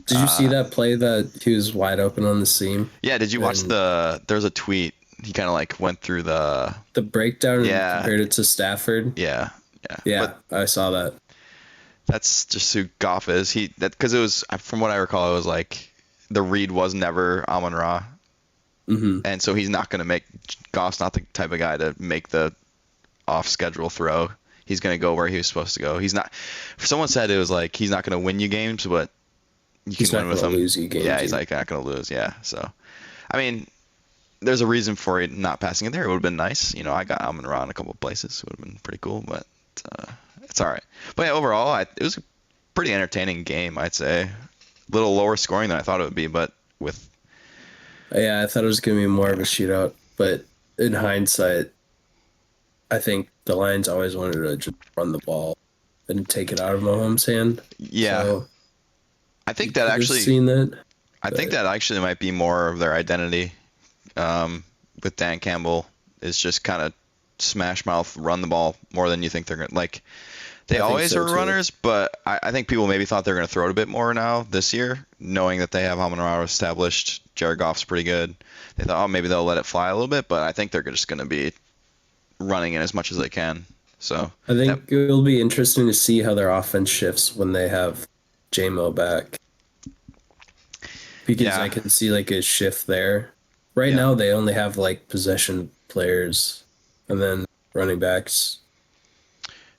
Did you see that play that he was wide open on the seam? Yeah, did you watch And there's a tweet. He kind of like went through the, the breakdown and yeah, compared it to Stafford. yeah, yeah. But Yeah, I saw that. that's just who Goff is. Because it was, from what I recall, it was like the read was never Amon Ra, Hmm. and so he's not going to make, Goff's not the type of guy to make the off schedule throw. He's going to go where he was supposed to go. He's not. Someone said it was like he's not going to win you games, but you He's can not win with going to him. lose you Yeah, games he's either. like not going to lose. Yeah, so I mean, there's a reason for it not passing it there. It would have been nice. I got Amon Ra in a couple of places. It would have been pretty cool, but it's all right. But yeah, overall, it was a pretty entertaining game, I'd say. A little lower scoring than I thought it would be, but with, Yeah, I thought it was going to be more of a yeah, shootout, but in hindsight, I think the Lions always wanted to just run the ball and take it out of Mahomes' hand. yeah. So I you think that could have actually, seen that, I think but that actually might be more of their identity. With Dan Campbell is just kind of smash mouth, run the ball more than you think they're gonna like. They I think always so are too. runners, but I think people maybe thought they're going to throw it a bit more now this year, knowing that they have Amon-Ra established. Jared Goff's pretty good. They thought, oh, maybe they'll let it fly a little bit, but I think they're just going to be running in as much as they can. So I that, think it'll be interesting to see how their offense shifts when they have JMO back because I yeah, can see like a shift there. Right yeah, now, they only have like possession players and then running backs.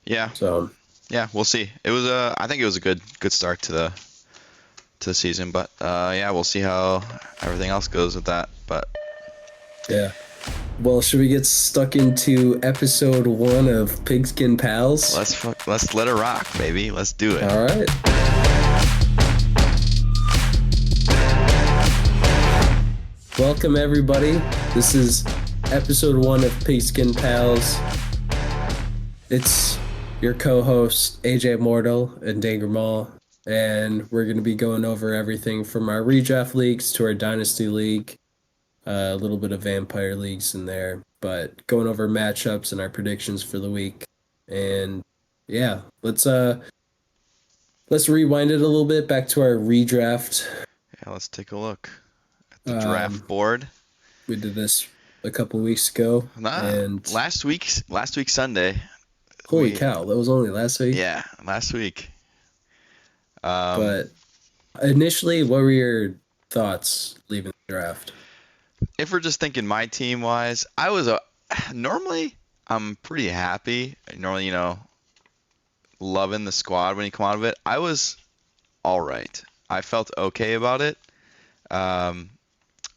yeah, So yeah. We'll see. I think it was a good start to the season, but yeah, we'll see how everything else goes with that. But yeah. Well, should we get stuck into episode 1 of Pigskin Pals? let's let it rock, baby. Let's do it. All right. Welcome, everybody. This is episode 1 of Pigskin Pals. It's your co-host, AJ Mortal and Danger Mall, and we're going to be going over everything from our redraft leagues to our dynasty league, a little bit of vampire leagues in there, but going over matchups and our predictions for the week. And yeah, let's rewind it a little bit back to our redraft. Yeah, let's take a look at the draft Um, board. we did this a couple weeks ago, Nah, and last week Sunday. holy We cow, that was only last week. Yeah, last week. Um, But initially, what were your thoughts leaving the draft? if we're just thinking my team wise, normally I'm pretty happy. Normally, loving the squad when you come out of it. I was all right. I felt okay about it. Um,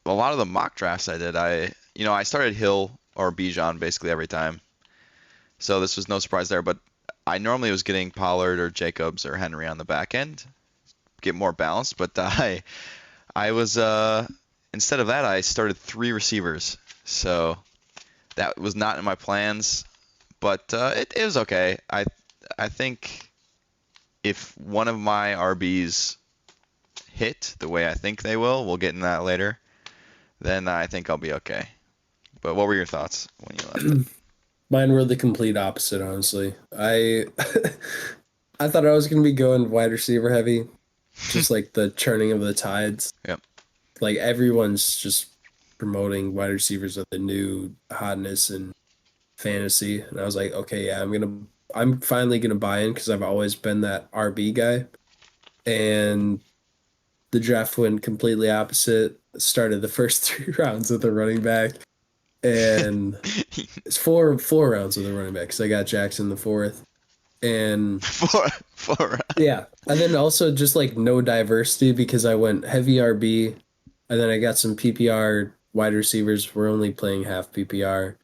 a lot of the mock drafts I did, I started Hill or Bijan basically every time. So this was no surprise there, but I normally was getting Pollard or Jacobs or Henry on the back end, get more balanced, but I was instead of that I started three receivers. So that was not in my plans, but it was okay. I think if one of my RBs hit the way I think they will, we'll get in that later, then I think I'll be okay. But what were your thoughts when you left it? Mine were the complete opposite, honestly. I I thought I was gonna be going wide receiver heavy, just like the churning of the tides. Yep. Like everyone's just promoting wide receivers of the new hotness and fantasy, and I was like, okay, yeah, I'm finally gonna buy in because I've always been that RB guy, and the draft went completely opposite. Started the first 3 rounds with the running back, and it's four rounds with the running back because I got Jackson the fourth, and four. yeah, and then also just like no diversity because I went heavy RB, and then I got some PPR wide receivers. We're only playing half PPR,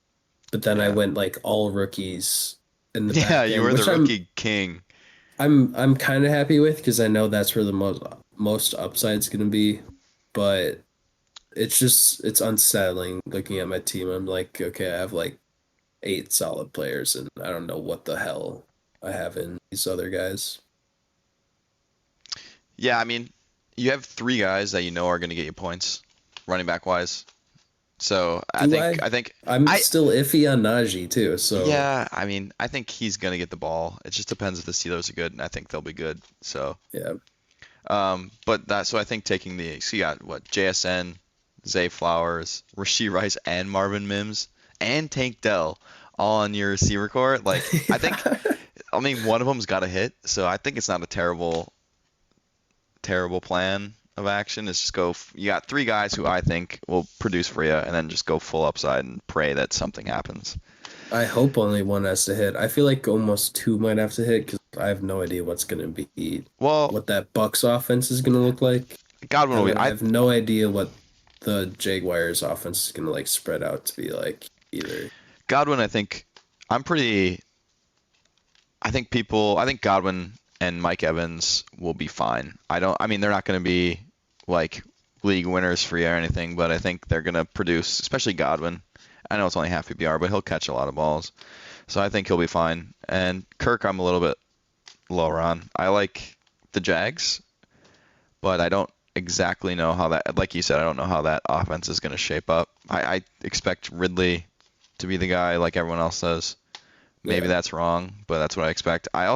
but then I Yeah. went like all rookies in the Yeah, back you end, were the which I'm rookie king. I'm kind of happy with because I know that's where the most upside's gonna be, but it's unsettling looking at my team. I'm like, okay, I have like 8 solid players, and I don't know what the hell I have in these other guys. Yeah, I mean, you have three guys that you know are going to get you points, running back wise. So I Do think I? I think I'm I still iffy on Najee too, so yeah, I mean, I think he's going to get the ball. It just depends if the Steelers are good, and I think they'll be good. So yeah. But that so I think taking so you got what JSN, Zay Flowers, Rasheed Rice, and Marvin Mims, and Tank Dell all on your receiver core. Like I mean one of them's got to hit, so I think it's not a terrible plan of action. Is just go. You got three guys who I think will produce for you, and then just go full upside and pray that something happens. I hope only one has to hit. I feel like almost two might have to hit because I have no idea what's going to be Well, what that Bucks offense is going to look like, Godwin will and be. then I have no idea what the Jaguars offense is going to like spread out to be like either. Godwin, I think I'm pretty. I think Godwin and Mike Evans will be fine. I mean, they're not going to be like league winners for you or anything, but I think they're going to produce, especially Godwin. I know it's only half PPR, but he'll catch a lot of balls. So I think he'll be fine. And Kirk, I'm a little bit lower on. I like the Jags, but I don't exactly know how that, like you said, I don't know how that offense is going to shape up. I expect Ridley to be the guy like everyone else does. Maybe Yeah. that's wrong, but that's what I expect. I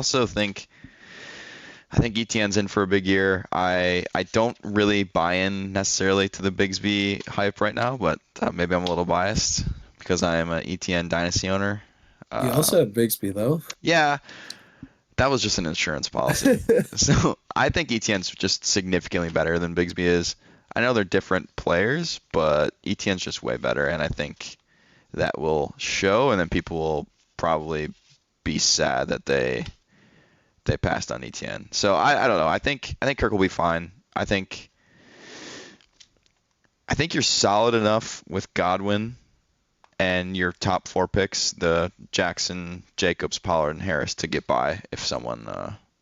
think ETN's in for a big year. I don't really buy in necessarily to the Bigsby hype right now, but maybe I'm a little biased because I am an ETN dynasty owner. You Uh, also have Bigsby though. yeah, that was just an insurance policy. So I think ETN's just significantly better than Bigsby is. I know they're different players, but ETN's just way better, and I think that will show, and then people will probably be sad that they passed on ETN. So I don't know. I think Kirk will be fine. I think you're solid enough with Godwin and your top four picks, the Jackson, Jacobs, Pollard, and Harris, to get by if someone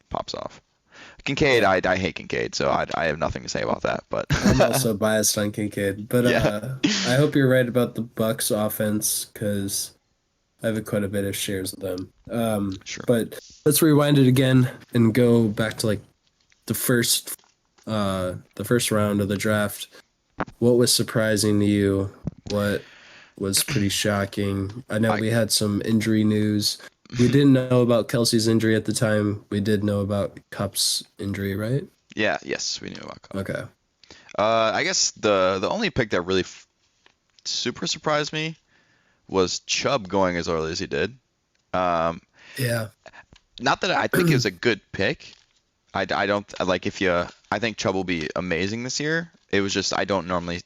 pops off. Kincaid, Yeah. I hate Kincaid, so I have nothing to say about that. But I'm also biased on Kincaid, but yeah, I hope you're right about the Bucks offense because I have quite a bit of shares of them. sure. But let's rewind it again and go back to like the first round of the draft. What was surprising to you? What was pretty shocking? I know I we had some injury news. We didn't know about Kelsey's injury at the time. We did know about Cup's injury, right? yes, we knew about Cobb. Okay. I guess the only pick that really super surprised me was Chubb going as early as he did. Um, Yeah. Not that I think it was a good pick. I don't like if you. I think Chubb will be amazing this year. It was just I didn't normally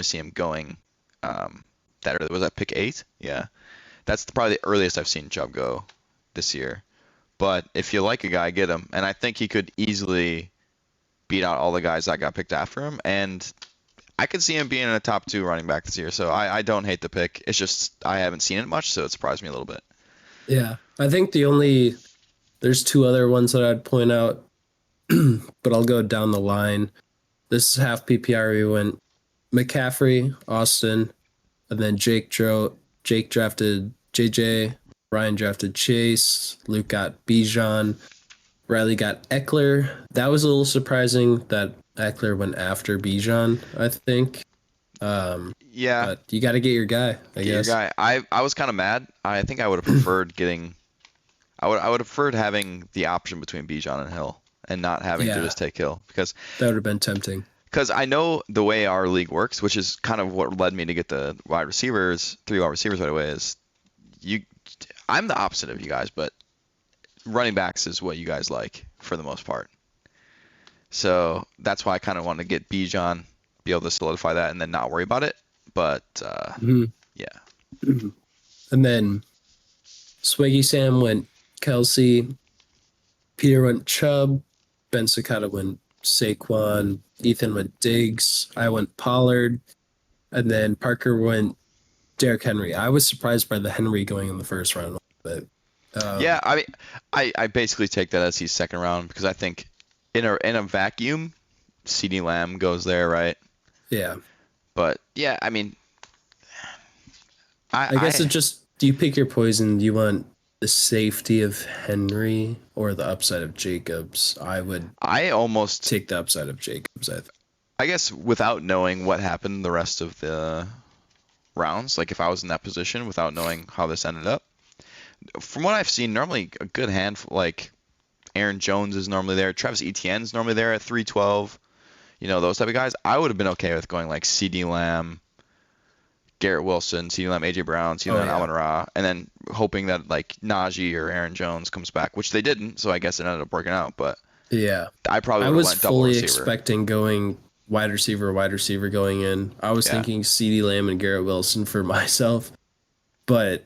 see him going that early. Was that pick 8? Yeah, that's probably the earliest I've seen Chubb go this year. But if you like a guy, get him. And I think he could easily beat out all the guys that got picked after him. And I could see him being a top 2 running back this year. So I don't hate the pick. It's just I haven't seen it much, so it surprised me a little bit. Yeah. I think there's two other ones that I'd point out, but I'll go down the line. This is half PPR. We went McCaffrey, Austin, and then Jake drafted JJ, Ryan drafted Chase, Luke got Bijan, Riley got Eckler. That was a little surprising that Eckler went after Bijan, I think. Yeah, But you got to get your guy, I get your guess. guy. I was kind of mad. I think I would have preferred getting. I would have preferred having the option between Bijan and Hill and not having to Yeah. just take Hill That would have been tempting. because I know the way our league works, which is kind of what led me to get the 3 wide receivers right away. Is I'm the opposite of you guys, but running backs is what you guys like for the most part. So that's why I kind of wanted to get Bijan, be able to solidify that, and then not worry about it. But Mhm. yeah, And then Swaggy Sam went Kelsey, Peter went Chubb, Ben Sakata went Saquon, Ethan went Diggs, I went Pollard, and then Parker went Derrick Henry. I was surprised by the Henry going in the first round a little bit. yeah. I mean, I basically take that as he's second round because I think in a vacuum, CeeDee Lamb goes there, right? Yeah. But yeah, I mean, I guess it just, do you pick your poison? Do you want the safety of Henry or the upside of Jacobs? I would I almost take the upside of Jacobs. I guess without knowing what happened the rest of the rounds, like if I was in that position without knowing how this ended up, from what I've seen, normally a good handful, like Aaron Jones is normally there. Travis Etienne's normally there at 312. Those type of guys. I would have been okay with going like CeeDee Lamb, Garrett Wilson, CeeDee Lamb, AJ Brown, CeeDee Oh Lamb, yeah, Amon-Ra, and then hoping that like Najee or Aaron Jones comes back, which they didn't. So I guess it ended up working out. But yeah. I probably I would have was went double fully receiver. expecting going wide receiver going in. I was Yeah. thinking CeeDee Lamb and Garrett Wilson for myself, but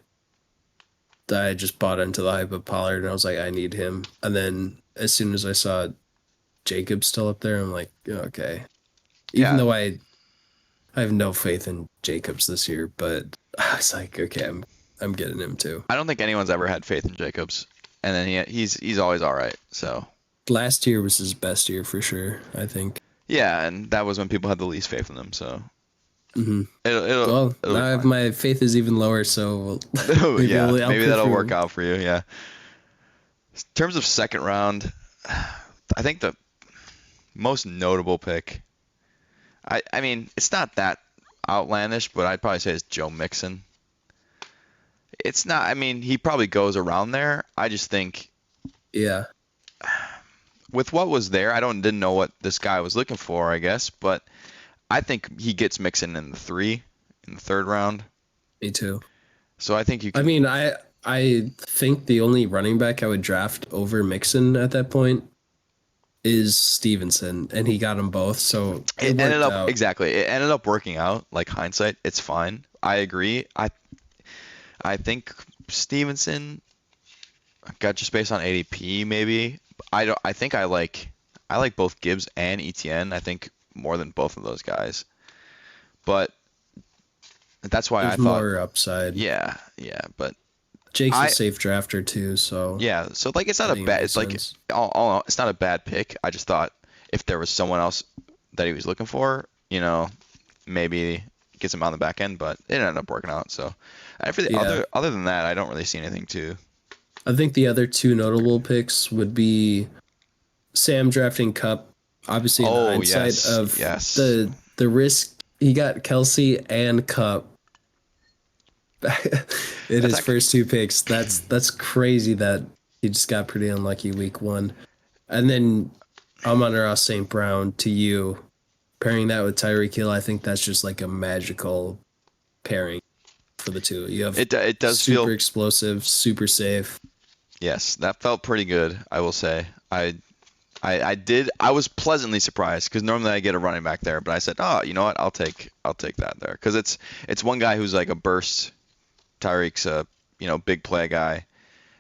I just bought into the hype of Pollard and I was like, I need him. And then as soon as I saw Jacobs still up there, I'm like, okay. Even Yeah. though I have no faith in Jacobs this year, but I was like, okay, I'm getting him too. I don't think anyone's ever had faith in Jacobs, and then he's always all right. So Last year was his best year for sure, I think. yeah, and that was when people had the least faith in them. So Hmm. Well, it'll be now fine. my faith is even lower, so Oh, maybe yeah, I'll maybe that'll work prove. out for you. Yeah. In terms of second round, I think the most notable pick. I mean, it's not that outlandish, but I'd probably say it's Joe Mixon. It's not. I mean, he probably goes around there. I just think Yeah, with what was there, didn't know what this guy was looking for, I guess, but I think he gets Mixon in the third round. me too. So I think you I can. mean, I think the only running back I would draft over Mixon at that point is Stevenson, and he got them both, so it It ended worked up out. exactly. It ended up working out. Like hindsight, it's fine. I agree. I think Stevenson got just based on ADP maybe. I don't. I think I like both Gibbs and ETN. I think more than both of those guys. But that's why I There's thought, more upside. yeah, yeah. But Jake's a I safe drafter too, so yeah. So like it's not I a think it bad. makes It's like sense. it's not a bad pick. I just thought if there was someone else that he was looking for, maybe gets him on the back end. But it ended up working out. So for the Yeah, other than that, I don't really see anything too. I think the other two notable picks would be Sam drafting Cup, obviously in Oh hindsight yes, of yes. the risk he got Kelsey and Cup in That's his actually first two picks. That's crazy that he just got pretty unlucky week one. And then Amon-Ra St. Brown to you. Pairing that with Tyreek Hill, I think that's just like a magical pairing for the two. You have it does super feel explosive, super safe. yes. That felt pretty good. I will say. I did. I was pleasantly surprised because normally I get a running back there, but I said, oh, you know what? I'll take that there because it's one guy who's like a burst. Tyreek's a big play guy,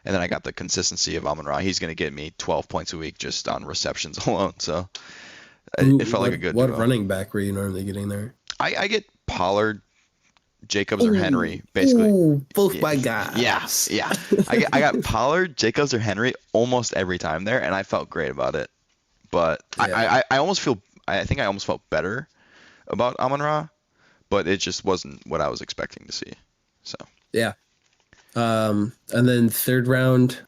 and then I got the consistency of Amon-Ra. He's going to get me 12 points a week just on receptions alone. So it felt like a good What duo. running back were you normally getting there? I get Pollard, Jacobs, or Ooh, Henry basically. ooh, both Yeah, my yeah, guys. yeah. I got Pollard, Jacobs, or Henry almost every time there, and I felt great about it. But Yeah, I almost feel I think I almost felt better about Amon-Ra, but it just wasn't what I was expecting to see. So yeah. And then third round,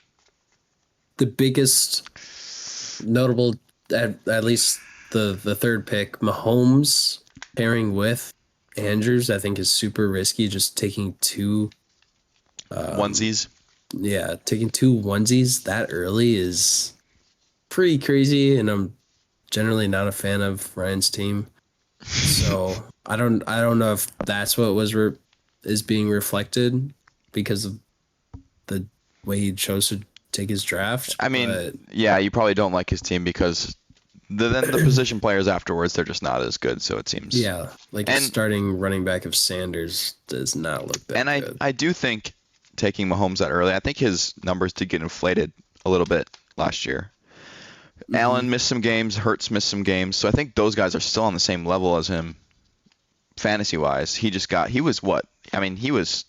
the biggest notable, at least the third pick, Mahomes pairing with Andrews, I think is super risky. Just taking two, onesies. yeah, taking two onesies that early is pretty crazy, and I'm generally not a fan of Ryan's team. So I don't know if that's what is being reflected because of the way he chose to take his draft. I mean, But yeah, you probably don't like his team because then the position players afterwards they're just not as good. So it seems. yeah, like a And starting running back of Sanders does not look that and good. I do think taking Mahomes that early, I think his numbers did get inflated a little bit last year. Hmm. Allen missed some games, Hurts missed some games, so I think those guys are still on the same level as him fantasy wise. He was what? I mean, he was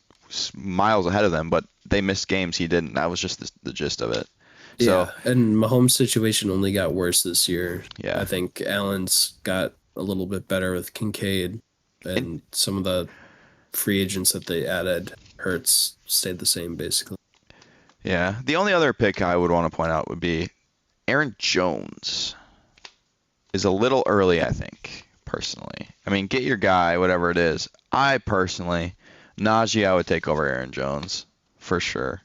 miles ahead of them, but they missed games. He didn't. That was just the gist of it. So Yeah, and Mahomes' situation only got worse this year. I yeah, think Allen's got a little bit better with Kincaid, and and some of the free agents that they added. Hurts stayed the same basically. yeah. The only other pick I would want to point out would be Aaron Jones. Is a little early, I think, personally. I mean, get your guy, whatever it is. I personally, Najee, I would take over Aaron Jones for sure.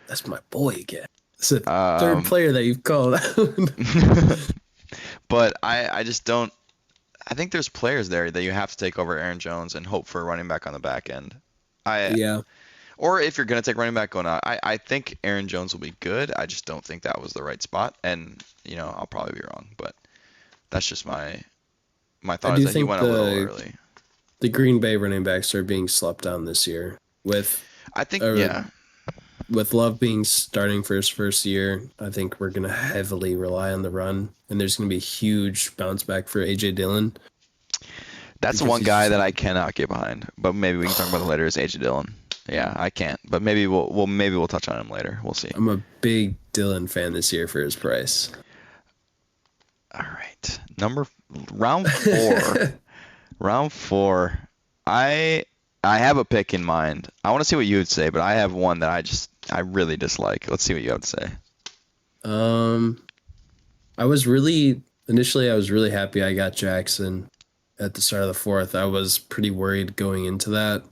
That's my boy again. It's the third Um, player that you've called out. but I just don't. I think there's players there that you have to take over Aaron Jones and hope for a running back on the back end. I Yeah, Or if you're gonna take running back going out, I think Aaron Jones will be good. I just don't think that was the right spot, and I'll probably be wrong, but that's just my I thought is do that he think went a little early. the Green Bay running backs are being slept on this year with I think uh, yeah, with Love being starting for his first year. I think we're gonna heavily rely on the run, and there's gonna be a huge bounce back for AJ Dillon that's the because one he's guy just that I gonna. cannot get behind. But maybe we can talk about it later. Is AJ Dillon? Yeah, I can't. But maybe we'll touch on him later. We'll see. I'm a big Dillon fan this year for his price. All right, round four. Round four. I I have a pick in mind. I want to see what you would say, but I have one that I really dislike. Let's see what you have to say. Um, I was really initially I was really happy I got Jackson at the start of the fourth. I was pretty worried going into that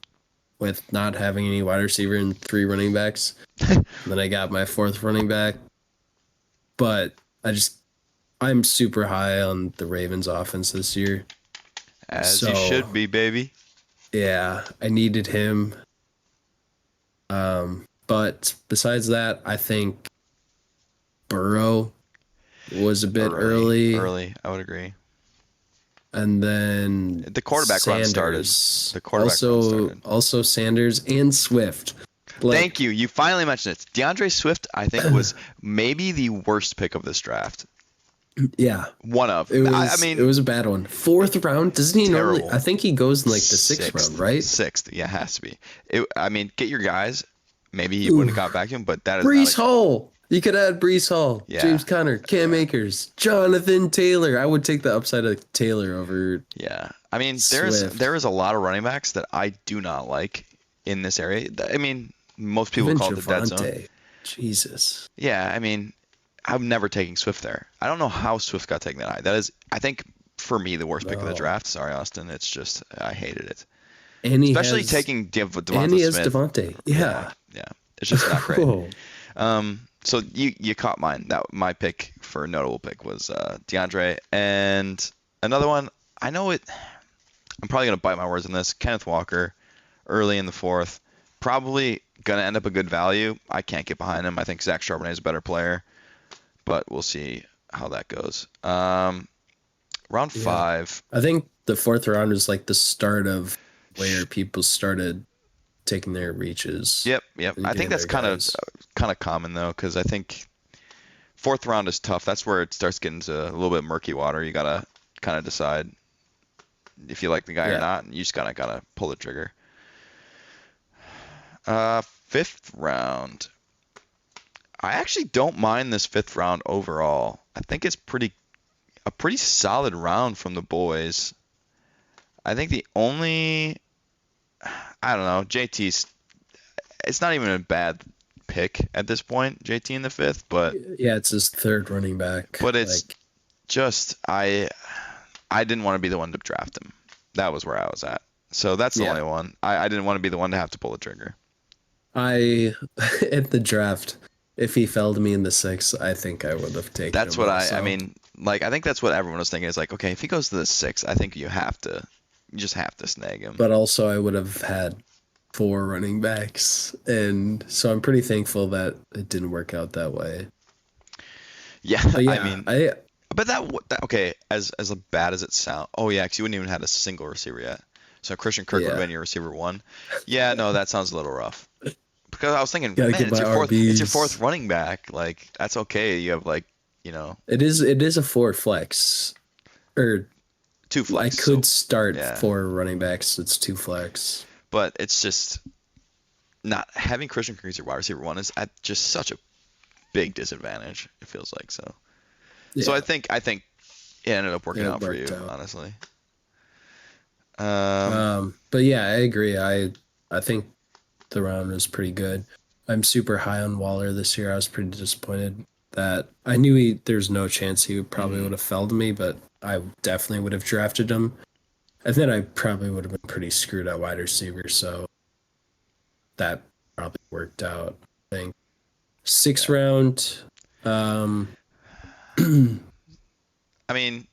with not having any wide receiver and three running backs. And then I got my fourth running back, but I'm super high on the Ravens offense this year. As you So should be, baby. yeah, I needed him. But besides that, I think Burrow was a bit Early, early. early. I would agree. And then The quarterback run started. Sanders. The quarterback run started. Also Sanders and Swift. Thank Like, you. You finally mentioned it. DeAndre Swift, I think, was maybe the worst pick of this draft. yeah, One of. I it mean, was a bad one. Fourth round, doesn't he normally? terrible. I think he goes in like the sixth round, right? Sixth. Yeah, it has to be. I mean, get your guys. Maybe he wouldn't Ooh, have got back to him, but that is not Brees a. Hall. You could add Brees Hall, Yeah. James Conner, Cam Akers, Jonathan Taylor. I would take the upside of Taylor over Yeah. I mean, Swift. there is a lot of running backs that I do not like in this area. I mean, most people Even call it the dead zone. Javante. Jesus. Yeah, I mean, I'm never taking Swift there. I don't know how Swift got taken that high. That is, I think, for me, the worst pick of the No. draft. Sorry, Austin. It's just, I hated it. And he Especially has taking and he Devonta has Smith. Devontae. Yeah, Yeah. yeah. It's just not great. Whoa. So you caught mine. That my pick for notable pick was DeAndre, and another one. I know it. I'm probably gonna bite my words on this. Kenneth Walker, early in the fourth, probably gonna end up a good value. I can't get behind him. I think Zach Charbonnet is a better player, but we'll see how that goes. Round Yeah. five. I think the fourth round is like the start of where people started taking their reaches Yep. and I think getting that's their guys. kind of common though, because I think fourth round is tough. That's where it starts getting to a little bit murky water. You gotta kind of decide if you like the guy or Yeah. not, and you just gotta pull the trigger. Fifth round. I actually don't mind this fifth round overall. I think it's a pretty solid round from the boys. I think the only I don't know, JT's it's not even a bad pick at this point, JT in the fifth, Yeah, it's his third running back. but it's Like just I didn't want to be the one to draft him. That was where I was at. So that's the yeah. only one. I didn't want to be the one to have to pull the trigger. I at the draft, if he fell to me in the sixth, I think I would have taken That's him what I also. mean, like I think that's what everyone was thinking is like, okay, if he goes to the sixth, I think you just have to snag him. But also I would have had four running backs. And so I'm pretty thankful that it didn't work out that way. Yeah, But I yeah, mean, I but that okay, as bad as it sounds. Oh yeah, because you wouldn't even had a single receiver yet. So Christian Kirk would have yeah. been your receiver one. Yeah, no, that sounds a little rough. Because I was thinking, Gotta man, get my it's your RBs. fourth running back. Like that's okay. You have like, It is a four flex. Or two I flex. could So start yeah, four running backs. It's two flex. but it's just not having Christian Kirk as your wide receiver one is at just such a big disadvantage. It feels like so. So Yeah, I think it ended up working it out for you, worked out. honestly. Um, But yeah, I agree. I think the round was pretty good. I'm super high on Waller this year. I was pretty disappointed that I knew there's no chance he would probably would have fell to me, but I definitely would have drafted him. And then I probably would have been pretty screwed at wide receiver, so that probably worked out, I think. Sixth Yeah. round. Um, I mean,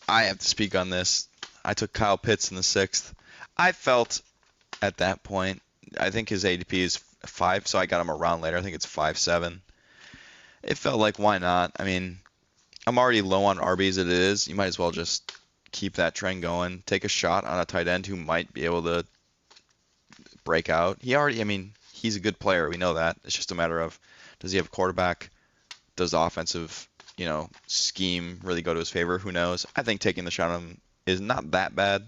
I have to speak on this. I took Kyle Pitts in the sixth. I felt at that point, I think his ADP is 5, so I got him a round later. I think it's 5.7. It felt like, why not? I mean, I'm already low on RBs as it is. You might as well just keep that trend going. Take a shot on a tight end who might be able to break out. I mean, he's a good player. We know that. It's just a matter of, does he have a quarterback? Does the offensive, scheme really go to his favor? Who knows? I think taking the shot on him is not that bad.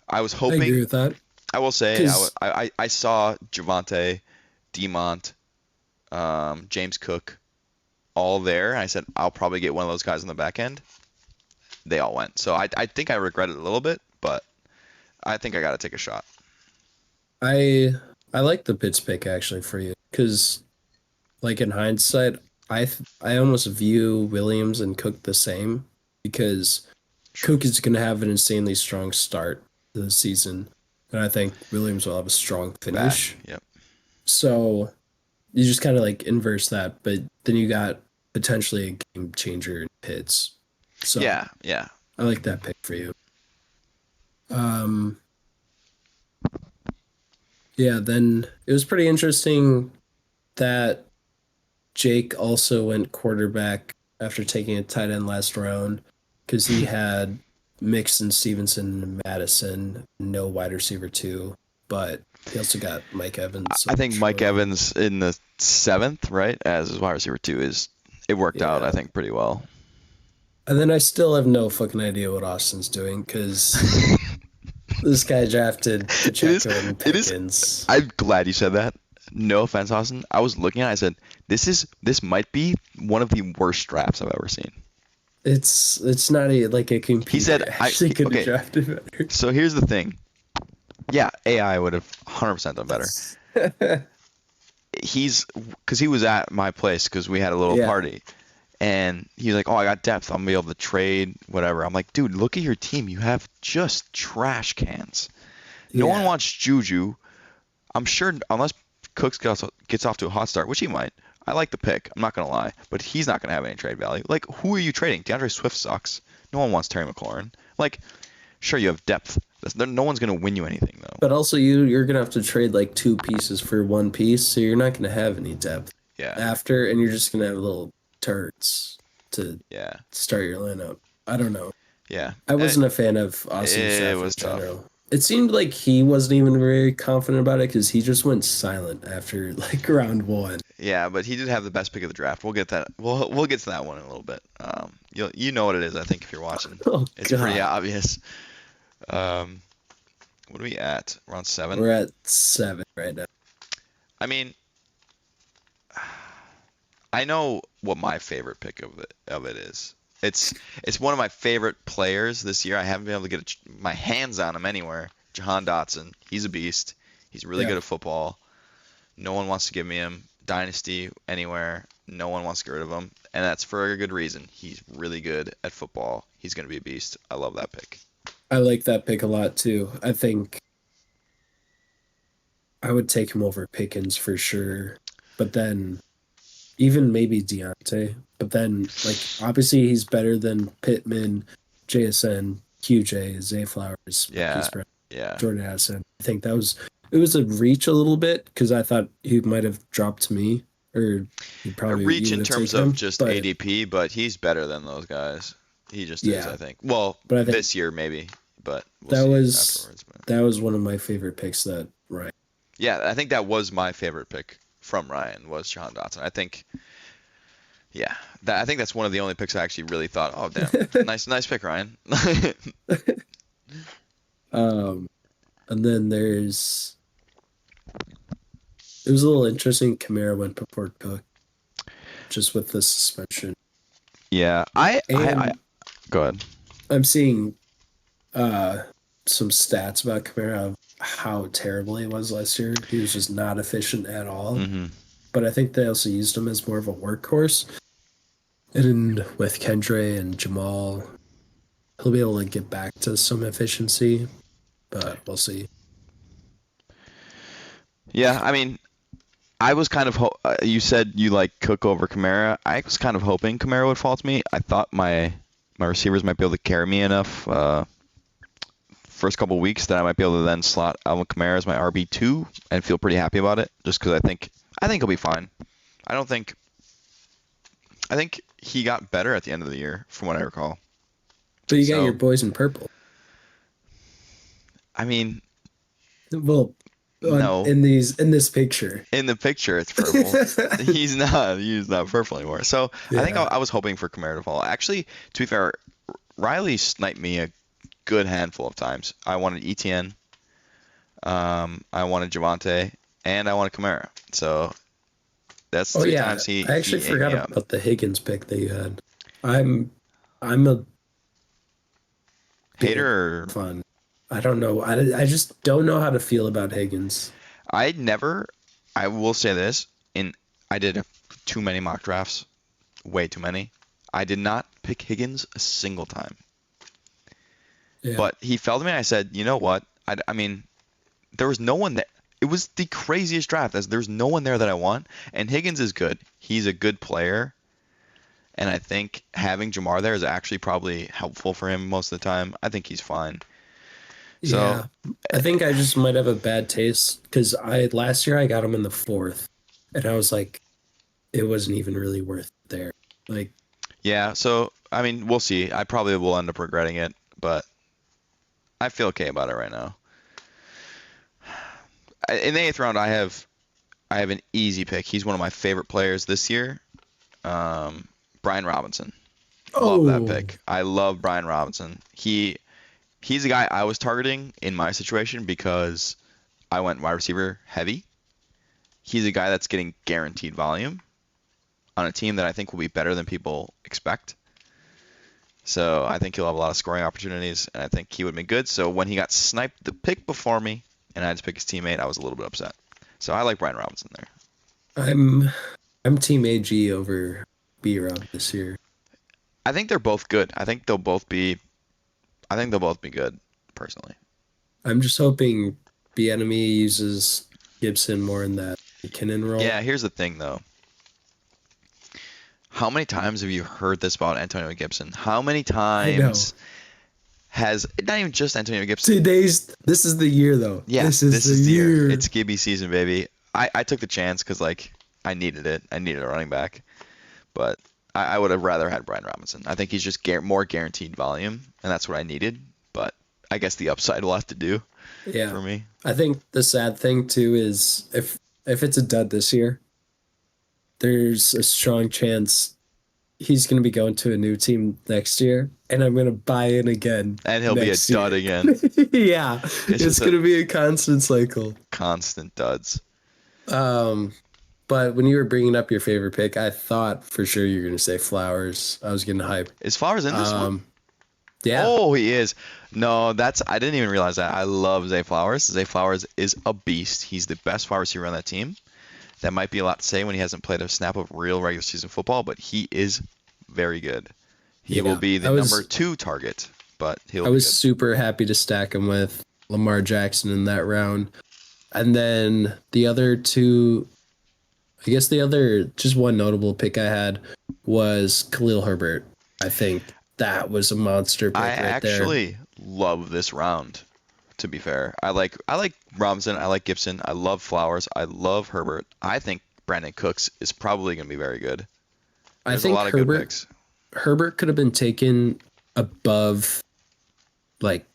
I was I agree hoping. with that I will say because I saw Javante, Demont, James Cook all there. And I said I'll probably get one of those guys on the back end. They all went. So I think I regret it a little bit, but I think I got to take a shot. I I like the Pitts pick actually for you because like in hindsight, I almost view Williams and Cook the same because True. Cook is going to have an insanely strong start to the season, and I think Williams will have a strong Back. finish. Yep. So you just kind of like inverse that, but then you got potentially a game changer in Pitts. So Yeah. Yeah. I like that pick for you. Um, yeah, then it was pretty interesting that Jake also went quarterback after taking a tight end last round because he had Mixon, Stevenson, and Madison, no wide receiver two, but he also got Mike Evans. So I think Mike surely, Evans in the seventh, right, as his wide receiver two is. It worked out, I yeah. think, pretty well. And then I still have no fucking idea what Austin's doing because this guy drafted It is. Pacheco and It is. Pickens. I'm glad you said that. No offense, Austin. I was looking at it, I said, this might be one of the worst drafts I've ever seen. It's not like a He computer said, actually could have okay, drafted better. so here's the thing. Yeah, AI would have 100% done better. Because he was at my place because we had a little Yeah, party. And he was like, oh, I got depth. I'm going to be able to trade, whatever. I'm like, dude, look at your team. You have just trash cans. No one yeah. wants Juju. I'm sure, unless Cooks gets off to a hot start, which he might. I like the pick. I'm not going to lie. But he's not going to have any trade value. Like, who are you trading? DeAndre Swift sucks. No one wants Terry McLaurin. Like, sure, you have depth. No one's going to win you anything, though. But also you're gonna have to trade like two pieces for one piece, so you're not gonna have any depth Yeah. after, and you're just gonna have little turds to Yeah. start your lineup. I don't know. Yeah. I wasn't a fan of Austin's It draft in was tough. general. It seemed like he wasn't even very confident about it because he just went silent after like round one. Yeah, but he did have the best pick of the draft. We'll get that. We'll get to that one in a little bit. You know what it is, I think, if you're watching. Oh It's pretty God, obvious. Um, what are we at? We're on 7. we're at 7 right now. I mean, I know what my favorite pick of it is. It's one of my favorite players this year. I haven't been able to get my hands on him anywhere. Jahan Dotson. He's a beast. He's really Yeah, good at football. No one wants to give me him. Dynasty anywhere. No one wants to get rid of him, and that's for a good reason. He's really good at football. He's going to be a beast. I love that pick. I like that pick a lot too. I think I would take him over Pickens for sure, but then even maybe Deontay. But then, like, obviously he's better than Pittman, JSN, QJ, Zay Flowers, Marquise Yeah, Brown, yeah. Jordan Addison. I think it was a reach a little bit because I thought he might have dropped to me, or A reach you in would have terms taken of him. just But ADP, but he's better than those guys. He just is, yeah, I think. Well, but I think this year maybe, but we'll that see was afterwards. But that was one of my favorite picks. That right. yeah, I think that was my favorite pick from Ryan was Jahan Dotson. I think, yeah, I think that's one of the only picks I actually really thought, oh damn, nice pick, Ryan. um, and then it was a little interesting. Kamara went before Cook, just with the suspension. Yeah, I And go ahead. I'm seeing uh some stats about Kamara of how terrible he was last year. He was just not efficient at all. Hmm. But I think they also used him as more of a workhorse. And with Kendre and Jamal, he'll be able to get back to some efficiency, but we'll see. Yeah, I mean, I was kind of you said you like Cook over Kamara. I was kind of hoping Kamara would fall to me. I thought my receivers might be able to carry me enough first couple weeks that I might be able to then slot Alvin Kamara as my RB2 and feel pretty happy about it. Just because I think he'll be fine. I don't think I think he got better at the end of the year, from what I recall. But you got So your boys in purple. I mean, Well, no. in this picture. In the picture, it's purple. He's not. He's not purple anymore. So I think Yeah. I was hoping for Kamara to fall. Actually, to be fair, Riley sniped me a good handful of times. I wanted ETN, I wanted Javante, and I wanted Kamara. So that's Oh three yeah, times I he actually ate forgot me up. about the Higgins pick that you had. I'm I'm a bit Hater, fun. I don't know. I just don't know how to feel about Higgins. I never. I will say this: in I did too many mock drafts, way too many. I did not pick Higgins a single time. Yeah. But he fell to me, and I said, you know what? I mean, there was no one that. It was the craziest draft. As there's no one there that I want, and Higgins is good. He's a good player, and I think having Jamar there is actually probably helpful for him most of the time. I think he's fine. So Yeah. I think I just might have a bad taste because I last year I got him in the fourth, and I was like, it wasn't even really worth it there. Like, yeah. So I mean, we'll see. I probably will end up regretting it, but I feel okay about it right now. In the eighth round, I have an easy pick. He's one of my favorite players this year. Brian Robinson. Love that oh, pick. I love Brian Robinson. He's a guy I was targeting in my situation because I went wide receiver heavy. He's a guy that's getting guaranteed volume on a team that I think will be better than people expect. So I think he'll have a lot of scoring opportunities, and I think he would be good. So when he got sniped the pick before me, and I had to pick his teammate, I was a little bit upset. So I like Brian Robinson there. I'm I'm Team AG over B Rob this year. I think they're both good. I think they'll both be good, personally. I'm just hoping the enemy uses Gibson more in that McKinnon role. Yeah, here's the thing though. How many times have you heard this about Antonio Gibson? How many I know. times has not even just Antonio Gibson? This is the year though. Yeah, This is this the is the year. year. It's Gibby season, baby. I took the chance because like I needed it. I needed a running back, but I would have rather had Brian Robinson. I think he's just more guaranteed volume, and that's what I needed. But I guess the upside will have to do Yeah. for me. I think the sad thing too is if it's a dud this year, there's a strong chance he's going to be going to a new team next year, and I'm going to buy in again And he'll be a next dud year. again. Yeah, It's it's just going a to be a constant cycle. constant duds. Um, but when you were bringing up your favorite pick, I thought for sure you were going to say Flowers. I was getting hype. Is Flowers in this one? Um, yeah, Oh, he is. No, I didn't even realize that. I love Zay Flowers. Zay Flowers is a beast. He's the best wide receiver on that team. That might be a lot to say when he hasn't played a snap of real regular season football, but he is very good. He will yeah. be the number 2 target, but he'll I be was good. super happy to stack him with Lamar Jackson in that round. And then the other two, I guess the other, just one notable pick I had was Khalil Herbert. I think that was a monster pick I right there. actually love this round, to be fair. I like Robinson, I like Gibson, I love Flowers, I love Herbert. I think Brandon Cooks is probably going to be very good. I There's a think lot of good picks. Herbert could have been taken above like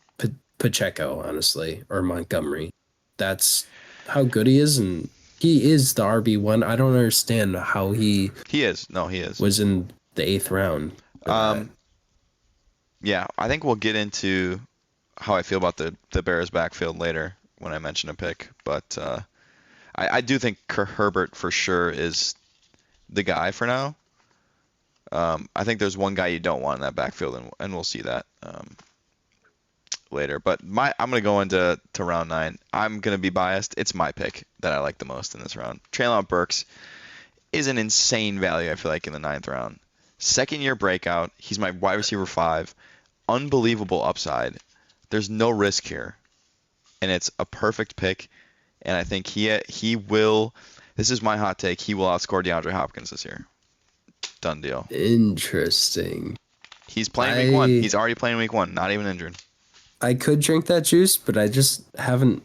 Pacheco, honestly, or Montgomery. That's how good he is, and he is the RB1. I don't understand how he He is. No, he is. was in the eighth round for that. Um, yeah, I think we'll get into how I feel about the Bears backfield later when I mention a pick, but I do think Herbert for sure is the guy for now. I think there's one guy you don't want in that backfield, and we'll see that later. But I'm gonna go into round 9. I'm gonna be biased. It's my pick that I like the most in this round. Treylon Burks is an insane value. I feel like in the 9th round, second year breakout. He's my wide receiver 5. Unbelievable upside. There's no risk here, and it's a perfect pick. And I think he will. This is my hot take. He will outscore DeAndre Hopkins this year. Done deal. Interesting. He's playing week 1. I He's already playing week 1, not even injured. I could drink that juice, but I just haven't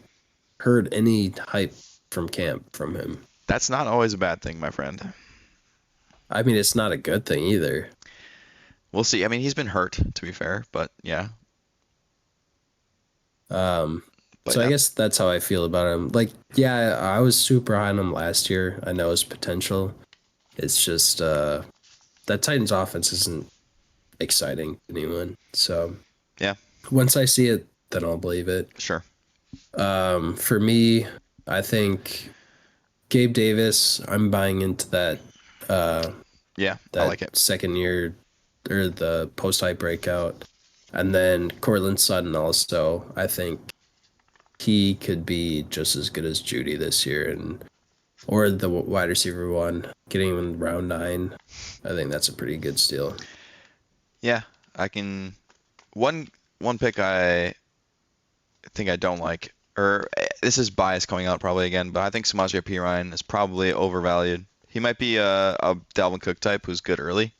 heard any hype from camp from him. That's not always a bad thing, my friend. I mean, it's not a good thing either. We'll see. I mean, he's been hurt, to be fair, but yeah. So I guess that's how I feel about him. Like, yeah, I was super high on him last year. I know his potential. It's just that Titans offense isn't exciting to anyone. So yeah, once I see it, then I'll believe it. Sure. For me, I think Gabe Davis, I'm buying into that. Yeah, that I like it. second year or the post hype breakout, and then Cortland Sutton also. I think he could be just as good as Judy this year, or the wide receiver one, getting him in round 9. I think that's a pretty good steal. Yeah, I can. One pick I think I don't like, or this is bias coming out probably again, but I think Samaje Perine is probably overvalued. He might be a Dalvin Cook type who's good early.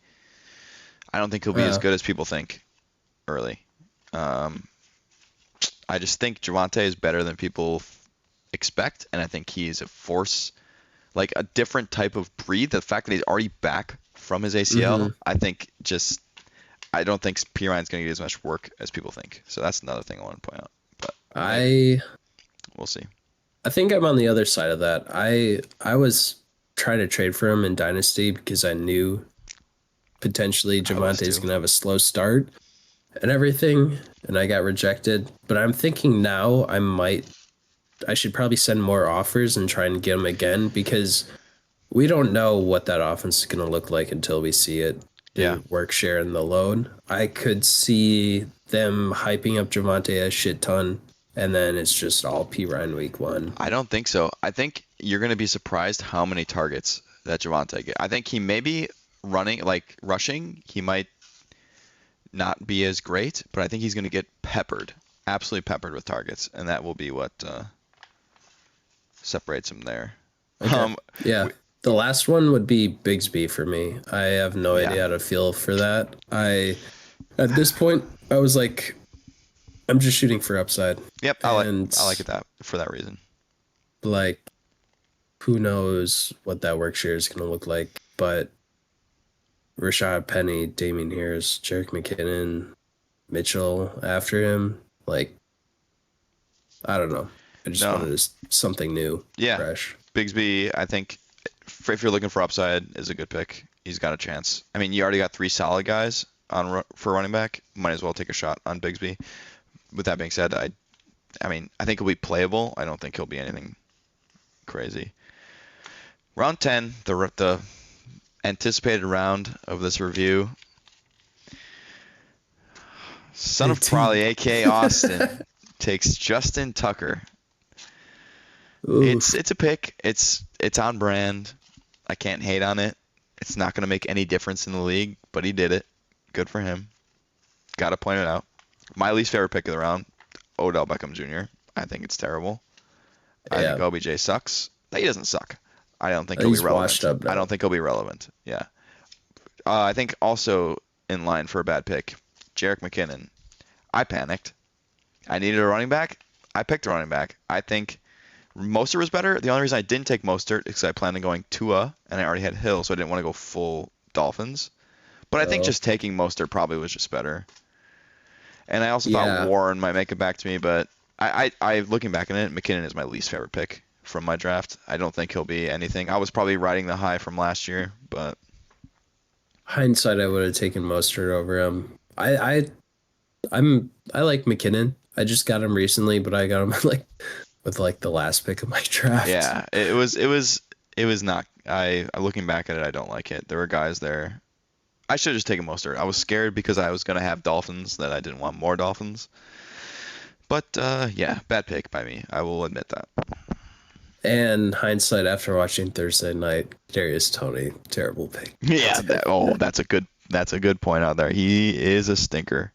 I don't think he'll be as good as people think early. I just think Javonte is better than people expect, and I think he's a force, like a different type of breed. The fact that he's already back from his ACL, I think I don't think Perine's going to get as much work as people think. So that's another thing I want to point out. But we'll see. I think I'm on the other side of that. I was trying to trade for him in Dynasty because I knew potentially Javonte's going to have a slow start and everything, and I got rejected. But I'm thinking now I should probably send more offers and try and get him again, because we don't know what that offense is going to look like until we see it. Yeah. Work share and the load. I could see them hyping up Javonte a shit ton, and then it's just all Perine week 1. I don't think so. I think you're going to be surprised how many targets that Javonte get. I think he may be rushing. He might not be as great, but I think he's going to get peppered, absolutely peppered with targets, and that will be what separates him there. Okay. Yeah. The last one would be Bigsby for me. I have no idea how to feel for that. At this point, I was like, I'm just shooting for upside. Yep, I like it for that reason. Like, who knows what that work share is going to look like, but Rashad Penny, Damian Harris, Jerick McKinnon, Mitchell after him, like, I don't know. I just wanted something new, fresh. Bigsby, I think, if you're looking for upside, is a good pick. He's got a chance. I mean, you already got 3 solid guys for running back. Might as well take a shot on Bigsby. With that being said, I think he'll be playable. I don't think he'll be anything crazy. Round 10, the anticipated round of this review. Son of Probably, a.k.a. Austin, takes Justin Tucker. Oof. It's a pick. It's on brand. I can't hate on it. It's not going to make any difference in the league, but he did it. Good for him. Got to point it out. My least favorite pick of the round, Odell Beckham Jr. I think it's terrible. I think OBJ sucks. He doesn't suck. I don't think he'll be relevant. Washed up now. I don't think he'll be relevant. Yeah. I think also in line for a bad pick, Jerick McKinnon. I panicked. I needed a running back. I picked a running back. I think Mostert was better. The only reason I didn't take Mostert is because I planned on going Tua, and I already had Hill, so I didn't want to go full Dolphins. But I think just taking Mostert probably was just better. And I also thought Warren might make it back to me, but I looking back on it, McKinnon is my least favorite pick from my draft. I don't think he'll be anything. I was probably riding the high from last year, but hindsight, I would have taken Mostert over him. I like McKinnon. I just got him recently, but I got him with the last pick of my draft. Yeah, it was not. Looking back at it, I don't like it. There were guys there. I should have just taken Mostert. I was scared because I was going to have Dolphins that I didn't want more Dolphins. But bad pick by me. I will admit that. And hindsight, after watching Thursday night, Darius Toney, terrible pick. Yeah, that's a good point out there. He is a stinker.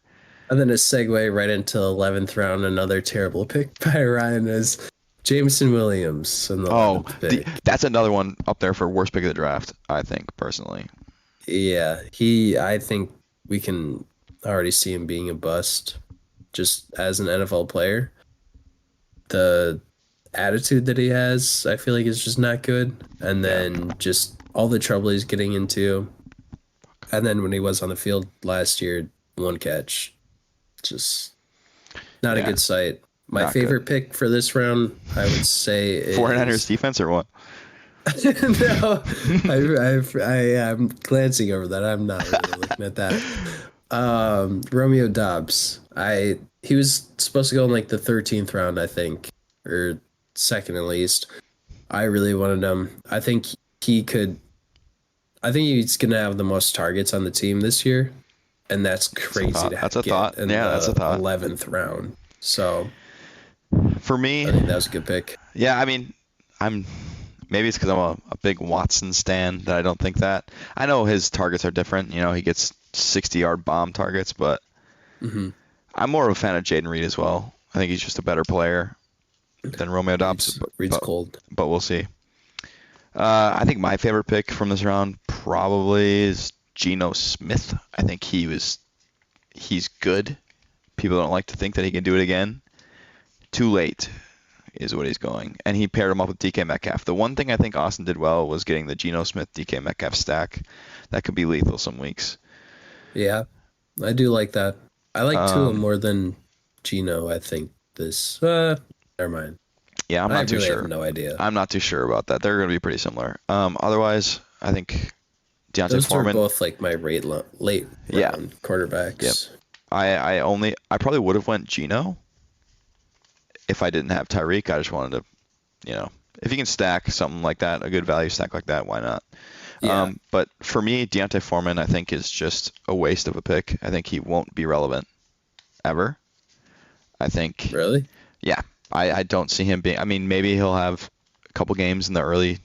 And then a segue right into 11th round, another terrible pick by Ryan is Jameson Williams in the Oh, 11th pick. that's another one up there for worst pick of the draft, I think, personally. Yeah, I think we can already see him being a bust just as an NFL player. The attitude that he has, I feel like is just not good. And Yeah. then just all the trouble he's getting into. And then when he was on the field last year, one catch, just not a Yeah. good sight. My Not good. favorite pick for this round, I would say, 49ers is defense or what? no, I am glancing over that. I'm not really looking at that. Romeo Dobbs. He was supposed to go in like the 13th round, I think, or second at least. I really wanted him. He could. I think he's gonna have the most targets on the team this year, and that's That's a crazy thought. to That's a get thought. in Yeah, that's a the thought. 11th round. So For me, I think that was a good pick. yeah, I mean, I'm maybe it's because I'm a big Watson stan that I don't think that. I know his targets are different. He gets 60-yard bomb targets, but Hmm. I'm more of a fan of Jaden Reed as well. I think he's just a better player than Romeo Dobbs, Reed's cold. but we'll see. I think my favorite pick from this round probably is Geno Smith. I think he's good. People don't like to think that he can do it again. Too late is what he's going. And he paired him up with DK Metcalf. The one thing I think Austin did well was getting the Geno Smith DK Metcalf stack. That could be lethal some weeks. Yeah, I do like that. I like Tua Um, more than Gino, I think this never mind. yeah, I'm I not too really have sure. no idea. I'm not too sure about that. They're going to be pretty similar. Otherwise, I think Deontay Those were Foreman. both like my late Yeah, round yep. quarterbacks. I probably would have went Geno if I didn't have Tyreek. I just wanted to, if you can stack something like that, a good value stack like that, why not? Yeah, But for me, Deontay Foreman, I think, is just a waste of a pick. I think he won't be relevant ever. I think, really? yeah, I don't see him being. I mean, maybe he'll have a couple games in the early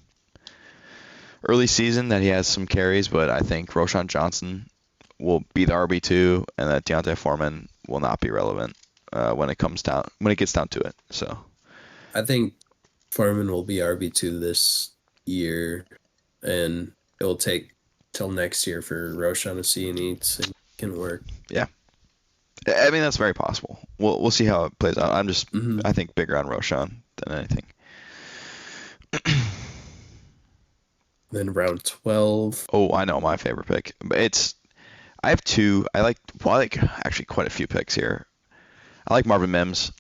season that he has some carries, but I think Roshan Johnson will be the RB2, and that Deontay Foreman will not be relevant when it gets down to it. So I think Foreman will be RB2 this year, and it will take till next year for Roshan to see and eats and can work. yeah, I mean that's very possible. We'll see how it plays out. Hmm. I think bigger on Roshan than anything. Then round 12. Oh, I know my favorite pick. I have two. I like actually quite a few picks here. I like Marvin Mims.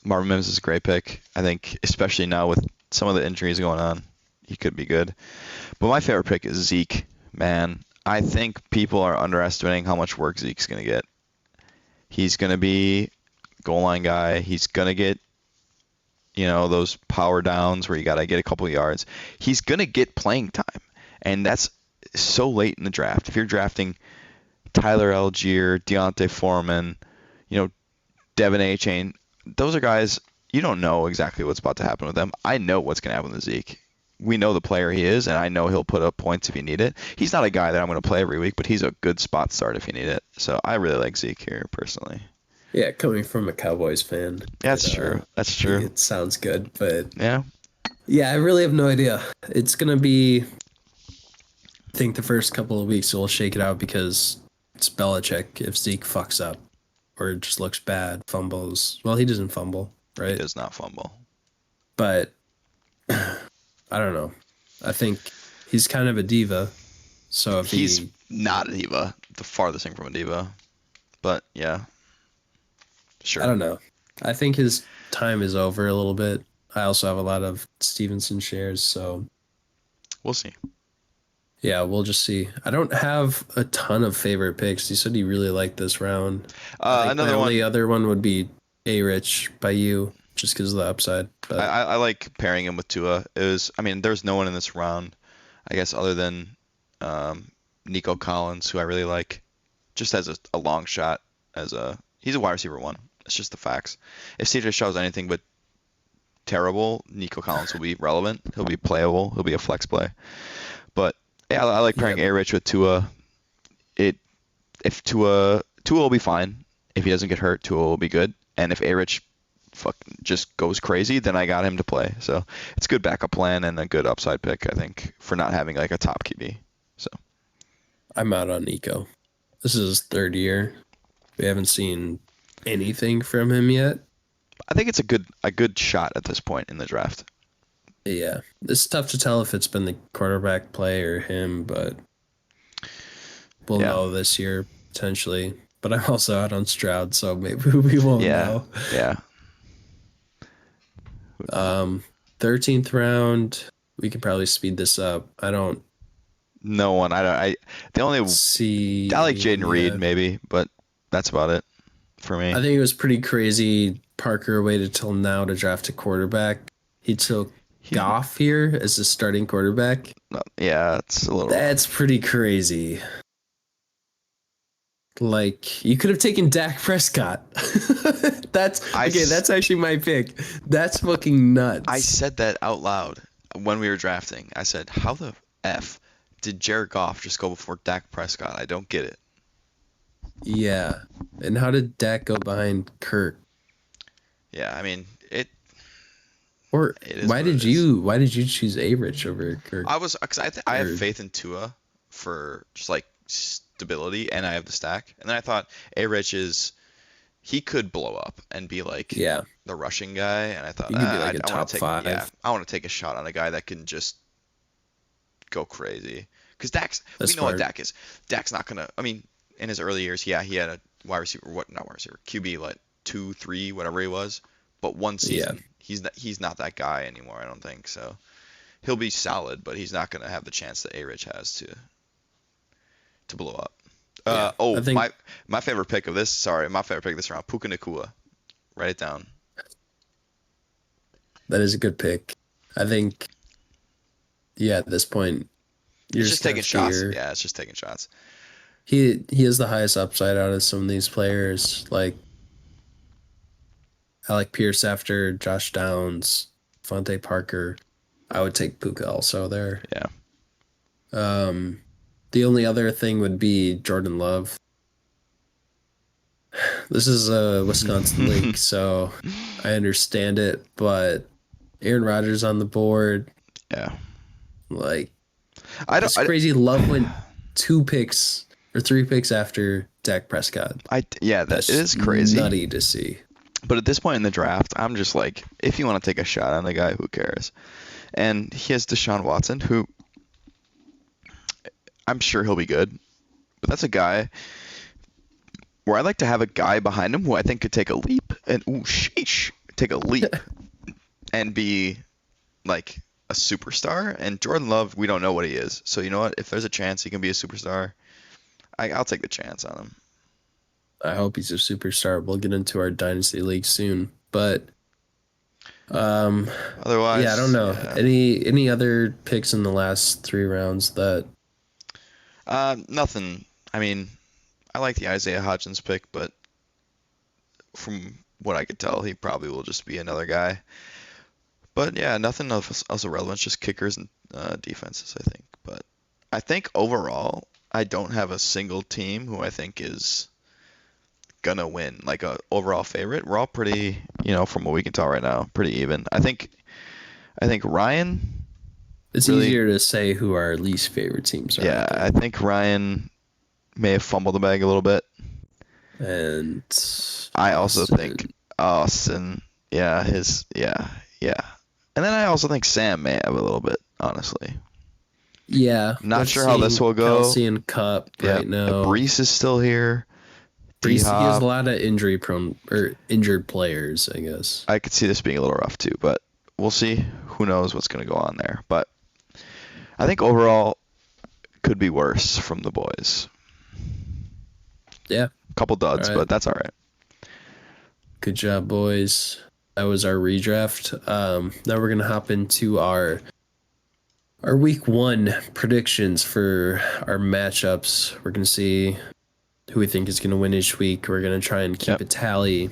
Marvin Mims is a great pick. I think especially now with some of the injuries going on, he could be good. But my favorite pick is Zeke. Man, I think people are underestimating how much work Zeke's going to get. He's going to be goal line guy. He's going to get, those power downs where you got to get a couple of yards. He's going to get playing time. And that's so late in the draft. If you're drafting Tyler Algier, Deontay Foreman, Devin A-Chain, those are guys you don't know exactly what's about to happen with them. I know what's going to happen with Zeke. We know the player he is, and I know he'll put up points if you need it. He's not a guy that I'm going to play every week, but he's a good spot start if you need it. So I really like Zeke here personally. Yeah, coming from a Cowboys fan, That's true. That's true. it sounds good, but Yeah. yeah, I really have no idea. It's gonna be, I think the first couple of weeks we'll shake it out because it's Belichick. If Zeke fucks up or it just looks bad, fumbles. Well, he doesn't fumble, He right? does not fumble. But I don't know. I think he's kind of a diva. So if He's he, not a diva. The farthest thing from a diva. But yeah, I sure. don't know. I think his time is over a little bit. I also have a lot of Stevenson shares, so We'll see. yeah, we'll just see. I don't have a ton of favorite picks. You said you really liked this round. I think my Another only one. other one would be A Rich by you, just because of the upside. I, But I I like pairing him with Tua. I mean, there's no one in this round, I guess, other than um, Nico Collins, who I really like, just as a long shot. He's a wide receiver one. It's just the facts. If CJ shows anything but terrible, Nico Collins will be relevant. He'll be playable. He'll be a flex play. But yeah, I like yeah, pairing A Rich with Tua. It if Tua will be fine. If he doesn't get hurt, Tua will be good. And if A Rich fucking just goes crazy, then I got him to play. So it's a good backup plan and a good upside pick, I think, for not having like a top QB. So I'm out on Nico. This is his third year. We haven't seen anything from him yet. I think it's a good shot at this point in the draft. Yeah, it's tough to tell if it's been the quarterback play or him, but we'll Yeah. know this year potentially. But I'm also out on Stroud, so maybe we won't Yeah. know. Yeah. 13th round, we could probably speed this up. I don't No one. The only see. I like Jaden Reed Yeah. maybe, but that's about it for me. I think it was pretty crazy. Parker waited till now to draft a quarterback. He took He's- Goff here as the starting quarterback. Yeah, it's a little. That's pretty crazy. Like, you could have taken Dak Prescott. That's okay. That's actually my pick. That's fucking nuts. I said that out loud when we were drafting. I said, "How the f did Jared Goff just go before Dak Prescott? I don't get it." Yeah. And how did Dak go behind Kirk? Yeah, I mean it. Or It is why what did it is. you choose A-Rich over Kirk? I was because I have Or- faith in Tua for just like stability, and I have the stack. And then I thought A-Rich he could blow up and be like Yeah. the rushing guy. And I thought He could be like a I top want to take 5. yeah, I want to take a shot on a guy that can just go crazy. Because That's we know what smart. Dak is. Dak's not gonna. I mean, in his early years, yeah, he had a wide receiver, not wide receiver, QB like 2, 3, whatever he was. But one season, he's not that guy anymore. I don't think so. He'll be solid, but he's not gonna have the chance that A-Rich has to blow up. Yeah, I think- My favorite pick of this. Sorry, my favorite pick of this round, Puka Nacua. Write it down. That is a good pick. I think, yeah, at this point, you're It's just taking shots. fear. Yeah, it's just taking shots. He has the highest upside out of some of these players. Like Alec Pierce after Josh Downs, Fonte Parker. I would take Puka also there. Yeah. The only other thing would be Jordan Love. This is a Wisconsin league, so I understand it, but Aaron Rodgers on the board, Yeah. like, It's it's crazy. Love went 2 picks or 3 picks after Dak Prescott. That That's is crazy. nutty to see. But at this point in the draft, I'm just like, if you want to take a shot on the guy, who cares? And he has Deshaun Watson, who I'm sure he'll be good. But that's a guy where I like to have a guy behind him who I think could take a leap and take a leap and be like a superstar. And Jordan Love, we don't know what he is. So you know what? If there's a chance he can be a superstar, I'll take the chance on him. I hope he's a superstar. We'll get into our dynasty league soon, but Otherwise, yeah, I don't know. yeah. Any other picks in the last 3 rounds that Nothing. I mean, I like the Isaiah Hodgins pick, but from what I could tell, he probably will just be another guy. But yeah, nothing else of relevance, just kickers and defenses, I think. But I think overall, I don't have a single team who I think is gonna win, like a overall favorite. We're all pretty, from what we can tell right now, pretty even. I think Ryan. it's Really- easier to say who our least favorite teams are. Yeah, I think Ryan may have fumbled the bag a little bit. And I also Austin. think Austin, yeah. And then I also think Sam may have a little bit, honestly. Yeah, Not we're sure how this seeing will go. Kelsey and Cup right now. Brees is still here. Brees, he has D-Hop. a lot of injured players, I guess. I could see this being a little rough too, but we'll see. Who knows what's going to go on there. But I think overall could be worse from the boys. Yeah, Couple duds, All right. but that's all right. good job, boys. That was our redraft. Now we're gonna hop into our week 1 predictions for our matchups. We're gonna see who we think is gonna win each week. We're gonna try and keep Yep. a tally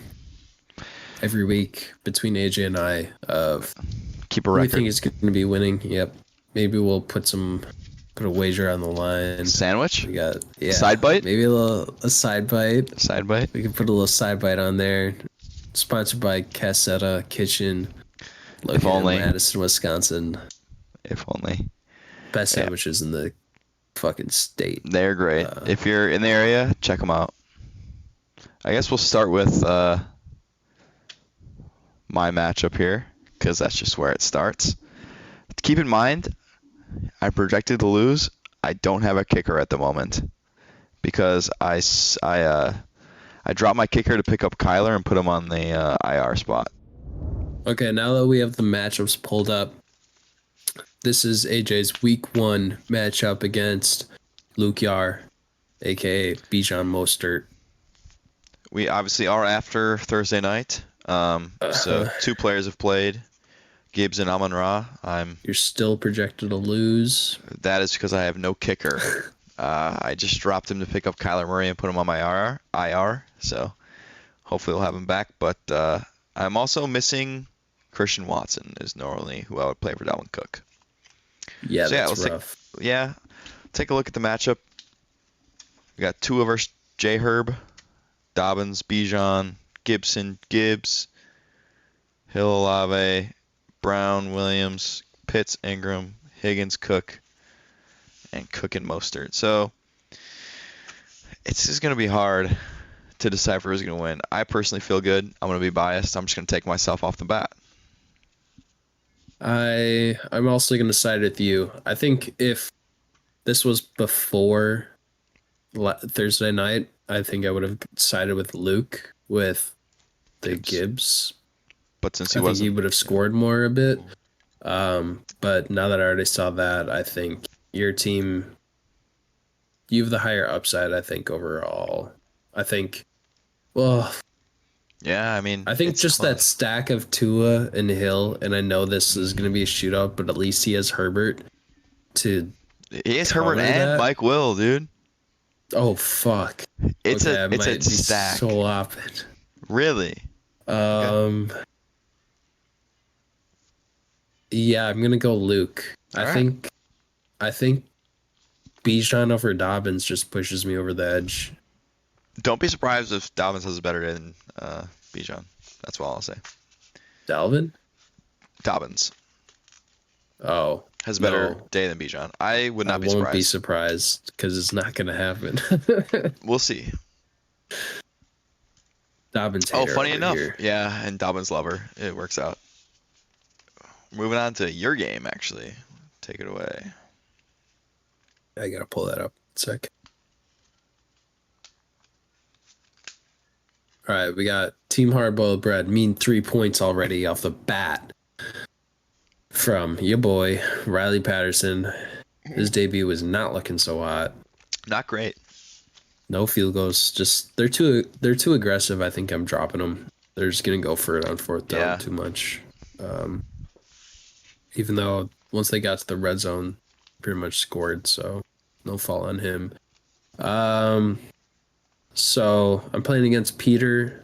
every week between AJ and I of Keep a who we record. think is gonna be winning. Yep. Maybe we'll put a wager on the line. Sandwich? We got Side bite? Maybe a side bite. Side bite? We can put a little side bite on there. Sponsored by Caseta Kitchen, If located in only. Madison, Wisconsin. If only. Best Yeah, sandwiches in the fucking state. they're great. Uh, If you're in the area, check them out. I guess we'll start with my matchup here because that's just where it starts. Keep in mind, I projected to lose. I don't have a kicker at the moment because I dropped my kicker to pick up Kyler and put him on the IR spot. okay, now that we have the matchups pulled up, this is AJ's week 1 matchup against Luke Yar, aka Bijan Mostert. We obviously are after Thursday night. So Uh, two players have played, Gibbs and Amon Ra. you're still projected to lose. That is because I have no kicker. I just dropped him to pick up Kyler Murray and put him on my IR. So hopefully we'll have him back. But I'm also missing Christian Watson is normally who I would play for Dalvin Cook. Yeah, So yeah, that's rough. take a look at the matchup. We got Tua versus J Herb, Dobbins, Bijan, Gibson, Gibbs, Hill, Olave, Brown, Williams, Pitts, Ingram, Higgins, Cook, and Cook and Mostert. So it's just going to be hard to decipher who's going to win. I personally feel good. I'm going to be biased. I'm just going to take myself off the bat. I'm also gonna side with you. I think if this was before Thursday night, I think I would have sided with Luke with the Gibbs. But since I he think he wasn't, would have scored more a bit. But now that I already saw that, I think your team, you have the higher upside, I think, overall. I think, well, yeah, I mean, I think it's just that close. stack of Tua and Hill, and I know this is going to be a shootout, but at least he has Herbert to He is Herbert cover and that. Mike Will, dude. Oh, fuck. It's Okay, I a might be stack. so off it. Really? Okay. Um, yeah, I'm gonna go Luke. All I right. think, I think Bijan over Dobbins just pushes me over the edge. Don't be surprised if Dobbins has a better day than Bijan. That's all I'll say. Dalvin? Dobbins Oh, has a better no. day than Bijan. I would I not be won't be surprised. surprised because it's not gonna happen. We'll see. Dobbins Oh, hater funny over enough. here. Yeah, and Dobbins lover. It works out. Moving on to your game, actually. Take it away. I gotta pull that up. Sec. All right, we got Team Hardboiled Bread. Mean 3 points already off the bat from your boy Riley Patterson. His debut was not looking so hot. Not great. No field goals. Just they're too aggressive. I think I'm dropping them. They're just gonna go for it on 4th down Yeah. too much. Even though once they got to the red zone, pretty much scored. So no fault on him. So I'm playing against Peter.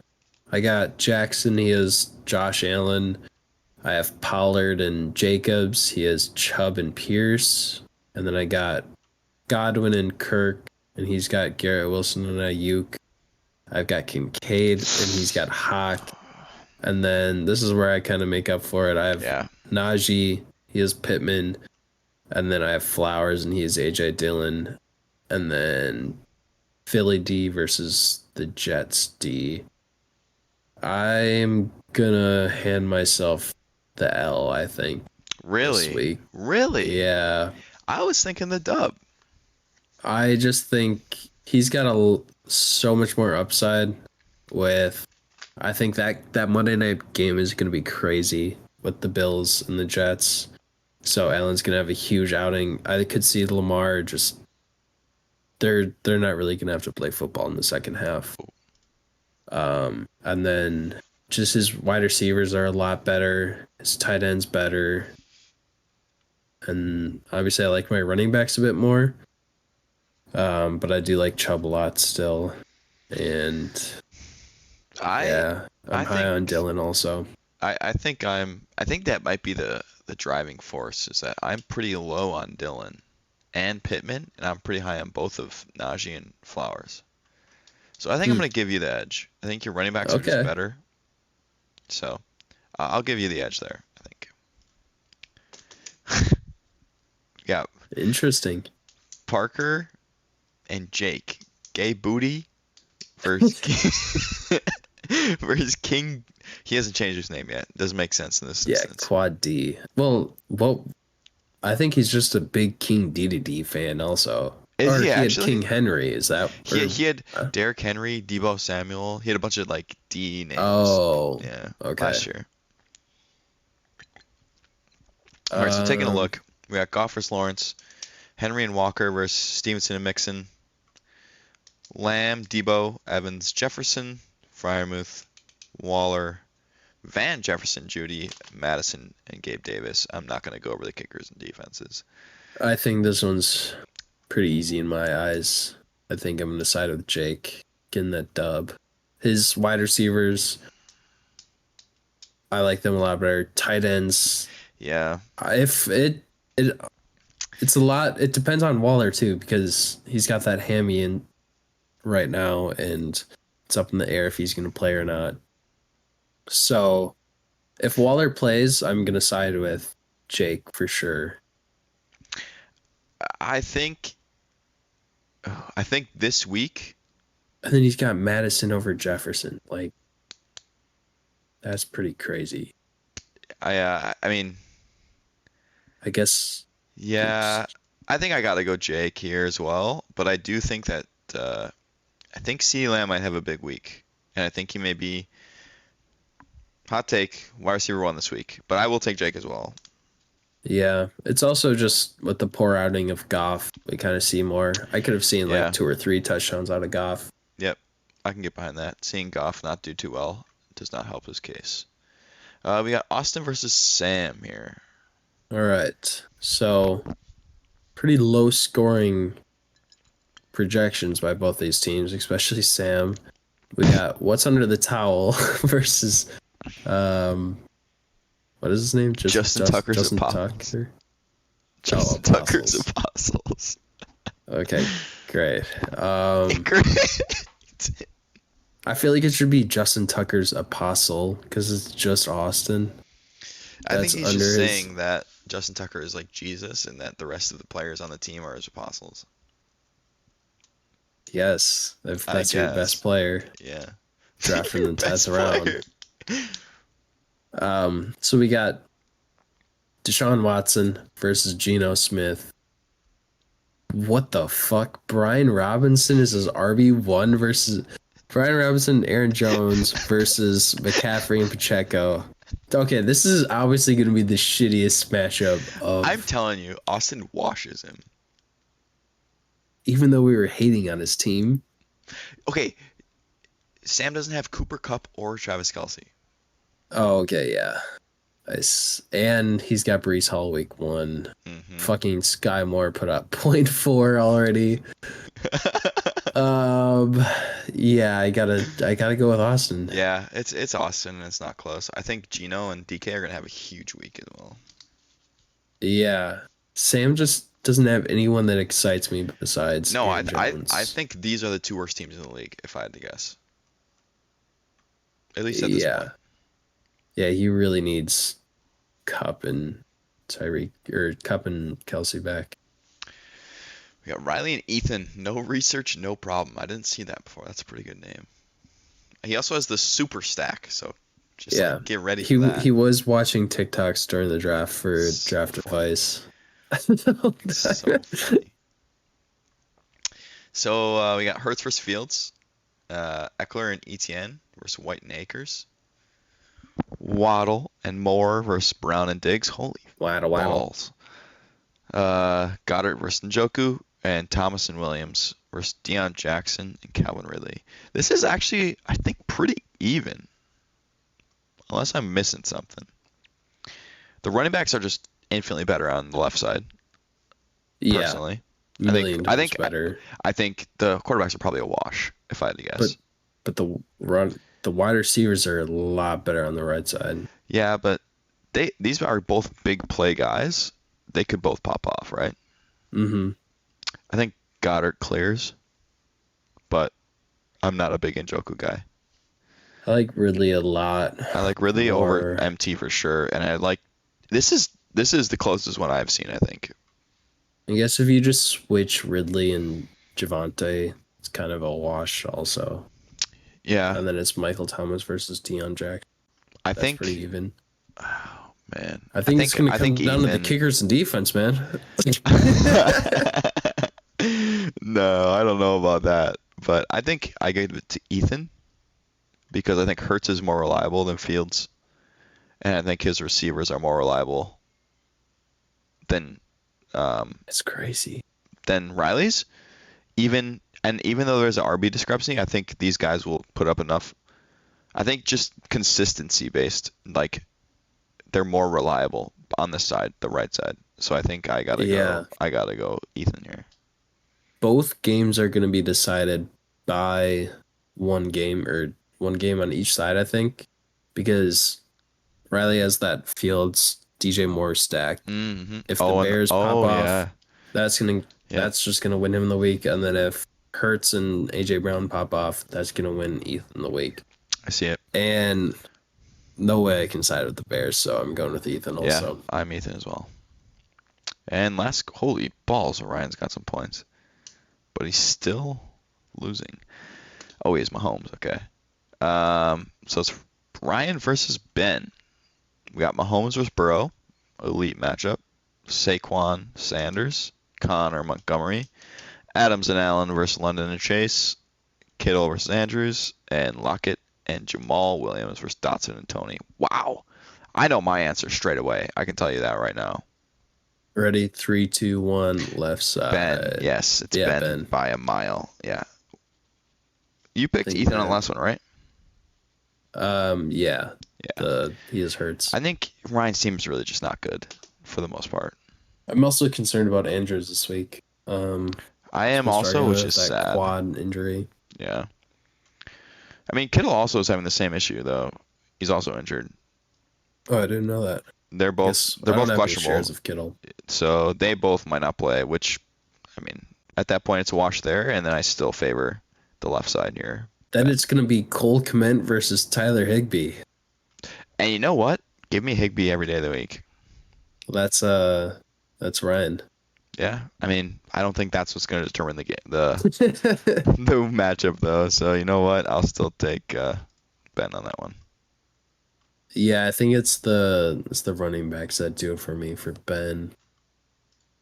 I got Jackson. He has Josh Allen. I have Pollard and Jacobs. He has Chubb and Pierce. And then I got Godwin and Kirk. And he's got Garrett Wilson and Ayuk. I've got Kincaid and he's got Hawk. And then this is where I kind of make up for it. I have Yeah. Najee. He has Pittman. And then I have Flowers and he has AJ Dillon. And then Philly D versus the Jets D. I'm gonna hand myself the L, I think, this Really? week. Really? Yeah. I was thinking the dub. I just think he's got so much more upside with I think that Monday night game is gonna be crazy with the Bills and the Jets. So Allen's gonna have a huge outing. I could see Lamar just they're not really gonna have to play football in the second half. And then just his wide receivers are a lot better. His tight ends better. And obviously I like my running backs a bit more. But I do like Chubb a lot still. And yeah, I'm I high on think Dylan also. I think that might be the driving force is that I'm pretty low on Dylan and Pittman, and I'm pretty high on both of Najee and Flowers. So I think I'm Hmm. gonna give you the edge. I think your running backs are just Okay. better. So I'll give you the edge there, I think. Yeah, Interesting. Parker and Jake. Gay Booty versus versus King. He hasn't changed his name yet. Doesn't make sense in this Yeah, instance. Quad D. Well, I think he's just a big King DDD fan also. Is Or he he had King actually? Henry, is that or He had uh, Derrick Henry, Debo Samuel. He had a bunch of like D names. oh, Yeah, okay. last year. All right, so taking a Um look, we got Goff versus Lawrence, Henry and Walker versus Stevenson and Mixon, Lamb, Debo, Evans, Jefferson, Freiermuth, Waller, Van Jefferson, Judy, Madison, and Gabe Davis. I'm not going to go over the kickers and defenses. I think this one's pretty easy in my eyes. I think I'm gonna side with Jake getting that dub. His wide receivers, I like them a lot better. Tight ends, Yeah, if it it's a lot. It depends on Waller too because he's got that hammy in right now, and it's up in the air if he's gonna play or not. So if Waller plays, I'm gonna side with Jake for sure. I think I think this week, And then he's got Madison over Jefferson. Like that's pretty crazy. I mean, I guess yeah, it's I think I got to go Jake here as well. But I do think that I think CeeDee Lamb might have a big week, and I think he may be hot take wide receiver one this week. But I will take Jake as well. yeah. It's also just with the poor outing of Goff, we kind of see more. I could have seen like Yeah, 2 or 3 touchdowns out of Goff. yep, I can get behind that. Seeing Goff not do too well does not help his case. We got Austin versus Sam here. All right. So pretty low scoring projections by both these teams, especially Sam. We got what's under the towel versus um what is his name? Justin Tucker's Justin Apostles. Tucker. Oh, Justin Tucker's Apostles. Apostles. Okay, great. Um Great. I feel like it should be Justin Tucker's Apostle because it's just Austin. I think That's he's under just his saying that Justin Tucker is like Jesus and that the rest of the players on the team are his apostles. yes, if I that's your best guess. player, Yeah. drafting Your the 10th best round. player. So we got Deshaun Watson versus Geno Smith. What the fuck? Brian Robinson is his RB1 versus Brian Robinson, Aaron Jones versus McCaffrey and Pacheco. Okay, this is obviously going to be the shittiest matchup I'm of, telling you, Austin washes him. even though we were hating on his team. Okay, Sam doesn't have Cooper Kupp or Travis Kelce. Oh, okay, yeah. Nice. And he's got Brees Hall week 1. Hmm Fucking Sky Moore put up .4 already. Um, yeah, I gotta go with Austin. Yeah, it's Austin and it's not close. I think Gino and DK are gonna have a huge week as well. Yeah, Sam just doesn't have anyone that excites me besides No, Aaron I Jones. think these are the two worst teams in the league, if I had to guess. At least at this point. Yeah, yeah, he really needs Cup and Tyreek or Cup and Kelsey back. We got Riley and Ethan. No research, no problem. I didn't see that before. That's a pretty good name. He also has the super stack, so just Yeah, like get ready for he that. was watching TikToks during the draft for So draft funny. advice. So funny. So we got Hurts versus Fields, Eckler and Etienne versus White and Akers, Waddle and Moore versus Brown and Diggs. Holy Wow, wow. balls. Goddard versus Njoku, and Thomas and Williams versus Deion Jackson and Calvin Ridley. This is actually, I think, pretty even, unless I'm missing something. The running backs are just infinitely better on the left side, Yeah, personally. I think million I times think better. I think the quarterbacks are probably a wash, if I had to But guess. but the wide receivers are a lot better on the right side. Yeah, but these are both big play guys. They could both pop off, right? Mm-hmm. I think Goddard clears, but I'm not a big Njoku guy. I like Ridley a lot I like Ridley over more. MT for sure, and I like this is the closest one I've seen, I think. I guess if you just switch Ridley and Javante, it's kind of a wash also. Yeah, And then it's Michael Thomas versus Deion Jack. I That's pretty think. even. Oh man, I think it's going to I come think down to the Ethan. kickers and defense, man. No, I don't know about that, but I think I gave it to Ethan because I think Hertz is more reliable than Fields, and I think his receivers are more reliable than um, It's crazy. than Riley's. Even though there's an RB discrepancy, I think these guys will put up enough. I think just consistency based, like they're more reliable on this side, the right side. So I think Yeah. I gotta go Ethan here. Both games are going to be decided by one game on each side, I think, because Riley has that Fields DJ Moore stack. If the Bears pop off, Yeah, that's gonna yep, that's just gonna win him the week. And then if Hurts and AJ Brown pop off, that's gonna win Ethan the week. I see it. And no way I can side with the Bears, so I'm going with Ethan Yeah, also. I'm Ethan as well. And last, holy balls, Ryan's got some points, but he's still losing. Oh, he has Mahomes. Okay. So it's Ryan versus Ben. We got Mahomes versus Burrow, elite matchup. Saquon Sanders, Connor Montgomery, Adams and Allen versus London and Chase, Kittle versus Andrews, and Lockett and Jamal Williams versus Dotson and Tony. Wow. I know my answer straight away. I can tell you that right now. Ready? 3, 2, 1, left Ben. side. Yes, it's Yeah, Ben Ben. by a mile. Yeah. You I picked think Ethan on the Ben. last one, right? Yeah. Yeah. He is Hurts. I think Ryan's team is really just not good for the most part. I'm also concerned about Andrews this week. I am He's also, struggling which with is that sad. quad injury. Yeah. I mean, Kittle also is having the same issue though. He's also injured. Oh, I didn't know that. They're both I don't have any questionable, shares of Kittle. so they both might not play. Which, I mean, at that point it's a wash there, and then I still favor the left side here. Then it's gonna be Cole Kmet versus Tyler Higbee. And you know what? Give me Higbee every day of the week. That's Ryan. Yeah, I mean, I don't think that's what's going to determine the matchup though. So you know what? I'll still take Ben on that one. Yeah, I think it's the running backs that do it for me for Ben.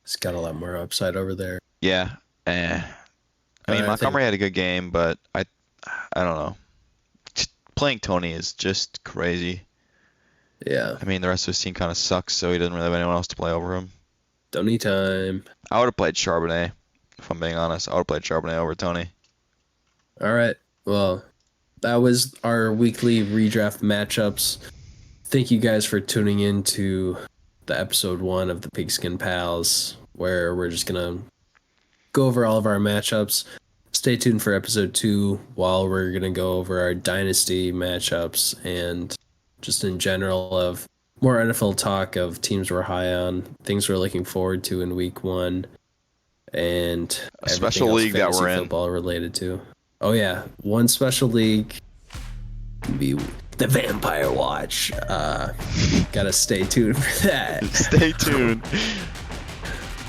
He's got a lot more upside over there. Yeah. I mean, I Montgomery think had a good game, but I don't know. Playing Tony is just crazy. yeah. I mean, the rest of his team kind of sucks, so he doesn't really have anyone else to play over him. Tony time. I would have played Charbonnet, if I'm being honest. I would have played Charbonnet over Tony. All right. Well, that was our weekly redraft matchups. Thank you guys for tuning in to the episode 1 of the Pigskin Pals, where we're just gonna go over all of our matchups. Stay tuned for episode 2 while we're gonna go over our dynasty matchups and just in general of more NFL talk of teams we're high on, things we're looking forward to in week 1, and A special else league that fantasy we're in. football related to. Oh yeah, one special league be the Vampire Watch. Gotta stay tuned for that. Stay tuned.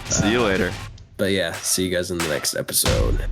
See you later. But yeah, see you guys in the next episode.